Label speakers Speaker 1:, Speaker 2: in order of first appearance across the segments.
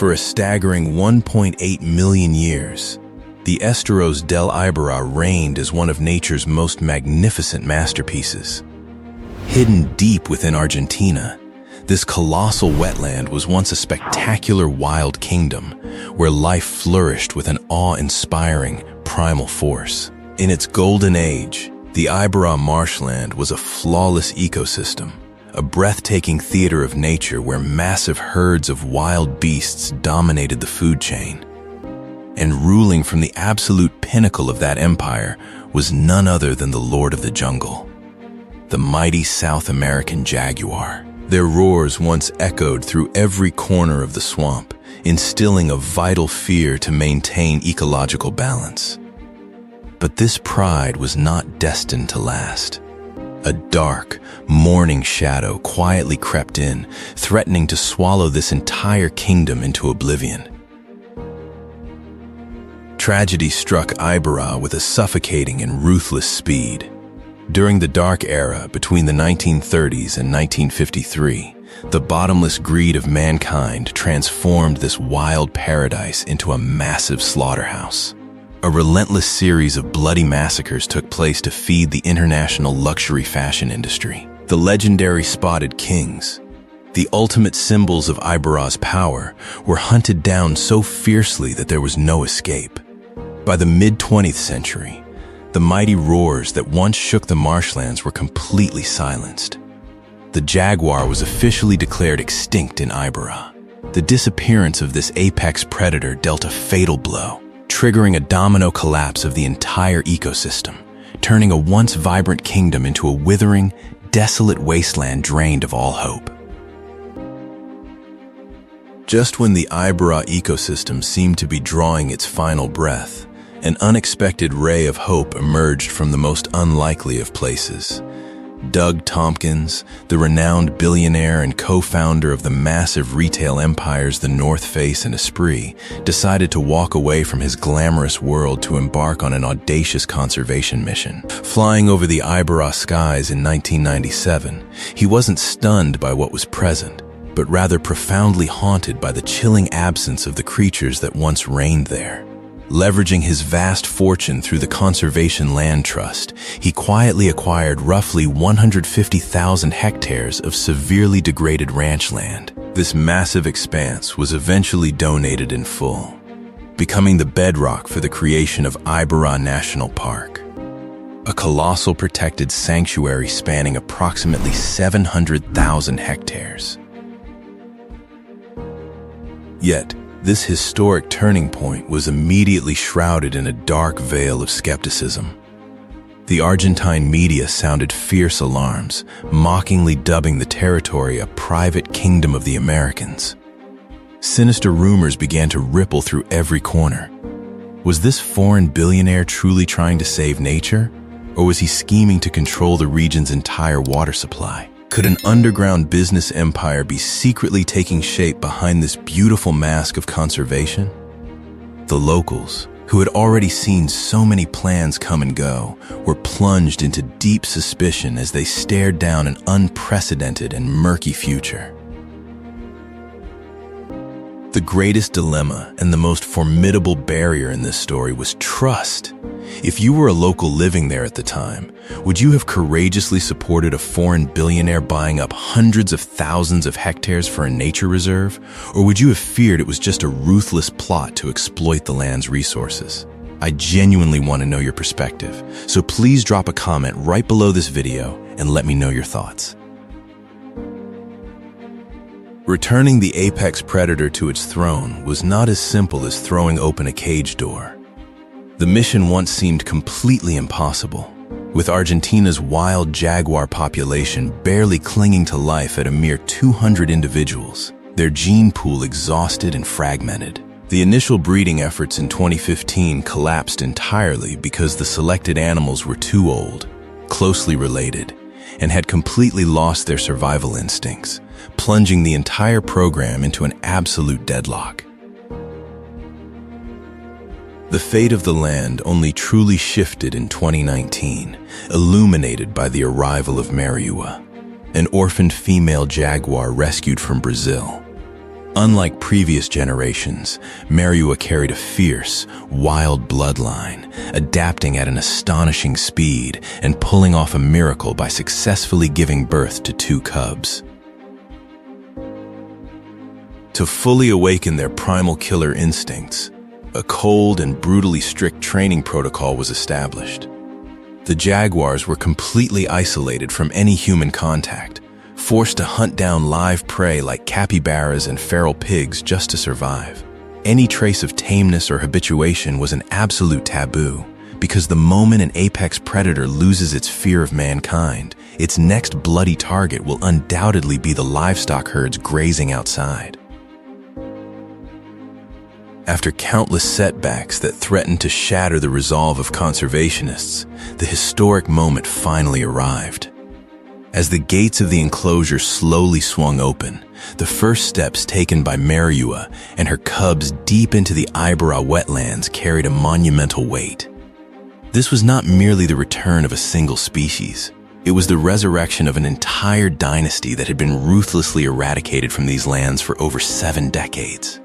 Speaker 1: For a staggering 1.8 million years, the Esteros del Iberá reigned as one of nature's most magnificent masterpieces. Hidden deep within Argentina, this colossal wetland was once a spectacular wild kingdom where life flourished with an awe-inspiring primal force. In its golden age, the Iberá marshland was a flawless ecosystem, a breathtaking theater of nature where massive herds of wild beasts dominated the food chain. And ruling from the absolute pinnacle of that empire was none other than the Lord of the Jungle, the mighty South American Jaguar. Their roars once echoed through every corner of the swamp, instilling a vital fear to maintain ecological balance. But this pride was not destined to last. A dark, mourning shadow quietly crept in, threatening to swallow this entire kingdom into oblivion. Tragedy struck Iberá with a suffocating and ruthless speed. During the Dark Era between the 1930s and 1953, the bottomless greed of mankind transformed this wild paradise into a massive slaughterhouse. A relentless series of bloody massacres took place to feed the international luxury fashion industry. The legendary spotted kings, the ultimate symbols of Iberá's power, were hunted down so fiercely that there was no escape. By the mid-20th century, the mighty roars that once shook the marshlands were completely silenced. The jaguar was officially declared extinct in Iberá. The disappearance of this apex predator dealt a fatal blow, triggering a domino collapse of the entire ecosystem, turning a once vibrant kingdom into a withering, desolate wasteland drained of all hope. Just when the Iberá ecosystem seemed to be drawing its final breath, an unexpected ray of hope emerged from the most unlikely of places. Doug Tompkins, the renowned billionaire and co-founder of the massive retail empires The North Face and Esprit, decided to walk away from his glamorous world to embark on an audacious conservation mission. Flying over the Iberá skies in 1997, he wasn't stunned by what was present, but rather profoundly haunted by the chilling absence of the creatures that once reigned there. Leveraging his vast fortune through the Conservation Land Trust, he quietly acquired roughly 150,000 hectares of severely degraded ranch land. This massive expanse was eventually donated in full, becoming the bedrock for the creation of Iberá National Park, a colossal protected sanctuary spanning approximately 700,000 hectares. Yet, this historic turning point was immediately shrouded in a dark veil of skepticism. The Argentine media sounded fierce alarms, mockingly dubbing the territory a private kingdom of the Americans. Sinister rumors began to ripple through every corner. Was this foreign billionaire truly trying to save nature, or was he scheming to control the region's entire water supply? Could an underground business empire be secretly taking shape behind this beautiful mask of conservation? The locals, who had already seen so many plans come and go, were plunged into deep suspicion as they stared down an unprecedented and murky future. The greatest dilemma and the most formidable barrier in this story was trust. If you were a local living there at the time, would you have courageously supported a foreign billionaire buying up hundreds of thousands of hectares for a nature reserve? Or would you have feared it was just a ruthless plot to exploit the land's resources? I genuinely want to know your perspective, so please drop a comment right below this video and let me know your thoughts. Returning the apex predator to its throne was not as simple as throwing open a cage door. The mission once seemed completely impossible, with Argentina's wild jaguar population barely clinging to life at a mere 200 individuals, their gene pool exhausted and fragmented. The initial breeding efforts in 2015 collapsed entirely because the selected animals were too old, closely related, and had completely lost their survival instincts, plunging the entire program into an absolute deadlock. The fate of the land only truly shifted in 2019, illuminated by the arrival of Mariua, an orphaned female jaguar rescued from Brazil. Unlike previous generations, Merua carried a fierce, wild bloodline, adapting at an astonishing speed and pulling off a miracle by successfully giving birth to 2 cubs. To fully awaken their primal killer instincts, a cold and brutally strict training protocol was established. The Jaguars were completely isolated from any human contact, forced to hunt down live prey like capybaras and feral pigs just to survive. Any trace of tameness or habituation was an absolute taboo, because the moment an apex predator loses its fear of mankind, its next bloody target will undoubtedly be the livestock herds grazing outside. After countless setbacks that threatened to shatter the resolve of conservationists, the historic moment finally arrived. As the gates of the enclosure slowly swung open, the first steps taken by Merua and her cubs deep into the Ibera wetlands carried a monumental weight. This was not merely the return of a single species. It was the resurrection of an entire dynasty that had been ruthlessly eradicated from these lands for over 7 decades.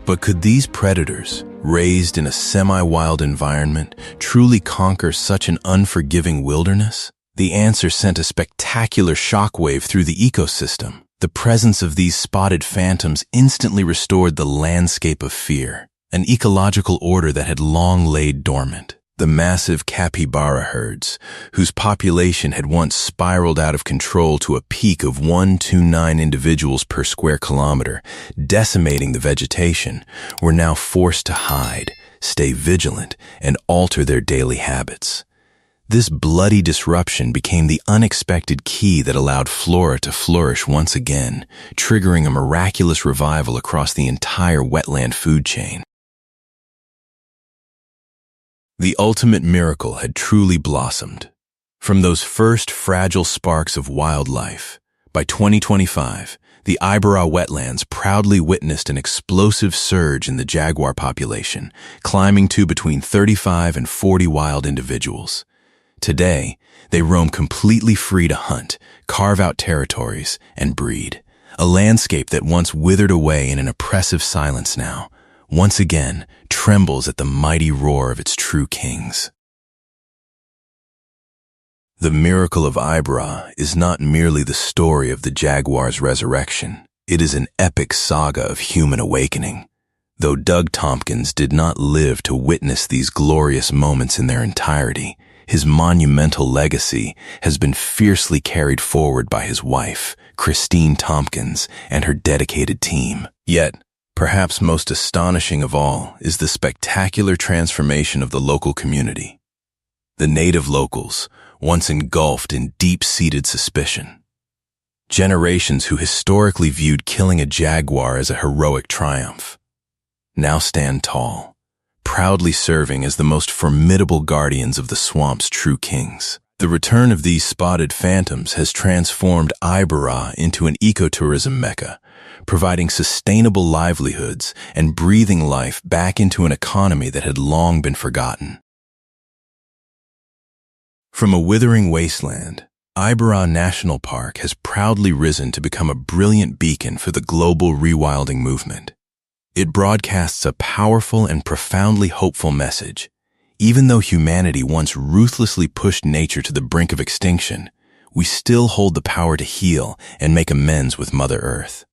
Speaker 1: But could these predators, raised in a semi-wild environment, truly conquer such an unforgiving wilderness? The answer sent a spectacular shockwave through the ecosystem. The presence of these spotted phantoms instantly restored the landscape of fear, an ecological order that had long laid dormant. The massive capybara herds, whose population had once spiraled out of control to a peak of 129 individuals per square kilometer, decimating the vegetation, were now forced to hide, stay vigilant, and alter their daily habits. This bloody disruption became the unexpected key that allowed flora to flourish once again, triggering a miraculous revival across the entire wetland food chain. The ultimate miracle had truly blossomed. From those first fragile sparks of wildlife, by 2025, the Ibera wetlands proudly witnessed an explosive surge in the jaguar population, climbing to between 35 and 40 wild individuals. Today, they roam completely free to hunt, carve out territories, and breed. A landscape that once withered away in an oppressive silence now, once again, trembles at the mighty roar of its true kings. The miracle of Ibera is not merely the story of the jaguar's resurrection. It is an epic saga of human awakening. Though Doug Tompkins did not live to witness these glorious moments in their entirety, his monumental legacy has been fiercely carried forward by his wife, Christine Tompkins, and her dedicated team. Yet, perhaps most astonishing of all is the spectacular transformation of the local community. The native locals, once engulfed in deep-seated suspicion. Generations who historically viewed killing a jaguar as a heroic triumph, now stand tall, proudly serving as the most formidable guardians of the swamp's true kings. The return of these spotted phantoms has transformed Ibera into an ecotourism mecca, providing sustainable livelihoods and breathing life back into an economy that had long been forgotten. From a withering wasteland, Ibera National Park has proudly risen to become a brilliant beacon for the global rewilding movement. It broadcasts a powerful and profoundly hopeful message. Even though humanity once ruthlessly pushed nature to the brink of extinction, we still hold the power to heal and make amends with Mother Earth.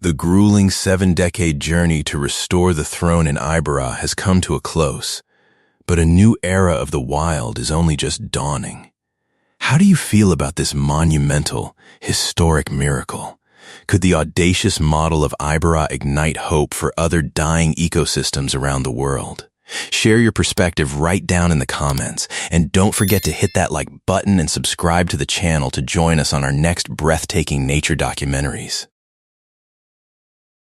Speaker 1: The grueling 7-decade journey to restore the throne in Ibera has come to a close, but a new era of the wild is only just dawning. How do you feel about this monumental, historic miracle? Could the audacious model of Ibera ignite hope for other dying ecosystems around the world? Share your perspective right down in the comments, and don't forget to hit that like button and subscribe to the channel to join us on our next breathtaking nature documentaries.